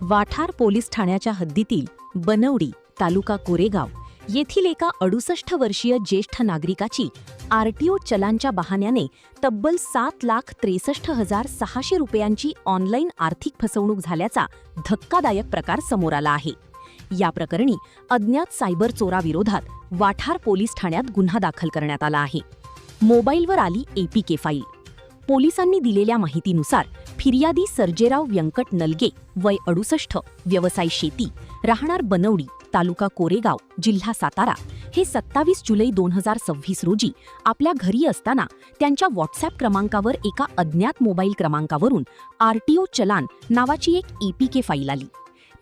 वाठार पोलीस ठाण्याच्या हद्दीतील बनवडी तालुका कोरेगाव येथील एका 68 वर्षीय ज्येष्ठ नागरिकाची आरटीओ चलानच्या बहाण्याने तब्बल 7,63,600 रुपयांची ऑनलाईन आर्थिक फसवणूक झाल्याचा धक्कादायक प्रकार समोर आला आहे। या प्रकरणी अज्ञात सायबर चोराविरोधात वाठार पोलीस ठाण्यात गुन्हा दाखल करण्यात आला आहे। मोबाईलवर आली एपीके फाईल। पोलिसांनी दिलेल्या माहितीनुसार फिर्यादी सर्जेराव व्यंकट नलगे वय 68 व्यवसाय शेती राहणार बनवडी तालुका कोरेगाव जिल्हा सातारा हे 27 जुलै 2026 रोजी आपल्या घरी असताना त्यांच्या व्हॉट्सॲप क्रमांकावर एका अज्ञात मोबाईल क्रमांकावरून आरटीओ चलान नावाची एक एपीके फाईल आली।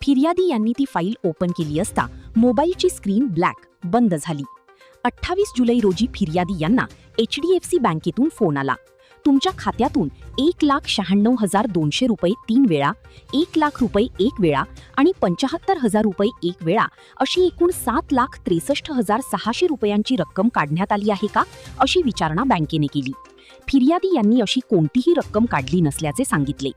फिर्यादी यांनी ती फाईल ओपन केली असता मोबाईलची स्क्रीन ब्लॅक बंद झाली। 28 जुलै रोजी फिर्यादी यांना HDFC बँकेतून फोन आला। तुमच्या खात्यातून 1,96,200 रुपये 3 वेळा, 1 लाख रुपये 1 वेळा आणि 75,000 रुपये 1 वेळा अशी एकूण 7,63,600 रुपयांची रक्कम काढण्यात आली आहे का, अशी विचारणा बँकेने केली। फिर्यादी यांनी अशी कोणतीही रक्कम काढली नसल्याचे सांगितले।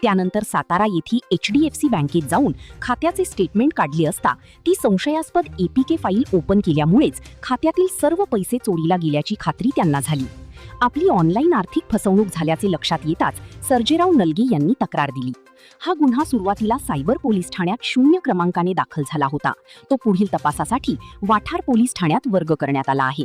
त्यानंतर सातारा येथील HDFC बँकेत जाऊन खात्याचे स्टेटमेंट काढले असता ती संशयास्पद एपीके फाईल ओपन केल्यामुळेच खात्यातील सर्व पैसे चोरीला गेल्याची खात्री त्यांना झाली। आपली ऑनलाईन आर्थिक फसवणूक झाल्याचे लक्षात येताच सर्जेराव नलगे यांनी तक्रार दिली। हा गुन्हा सुरुवातीला सायबर पोलीस ठाण्यात 0 क्रमांकाने दाखल झाला होता। तो पुढील तपासासाठी वाठार पोलीस ठाण्यात वर्ग करण्यात आला आहे।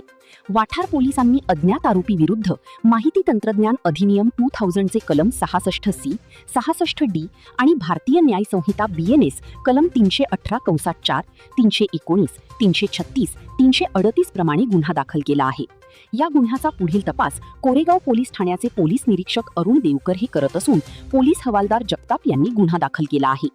वाठार पोलिसांनी अज्ञात आरोपी विरुद्ध माहिती तंत्रज्ञान अधिनियम 2000 चे कलम 66C, 66D आणि भारतीय न्याय संहिता BNS कलम 318(4), 319, 336, 338 प्रमाणे गुन्हा दाखल केला आहे। या गुन्ह्याचा पुढील तपास कोरेगाव पोलीस ठाण्याचे पोलीस निरीक्षक अरुण देवकर हे करत असून पोलीस हवालदार जगताप यांनी गुन्हा दाखल केला आहे।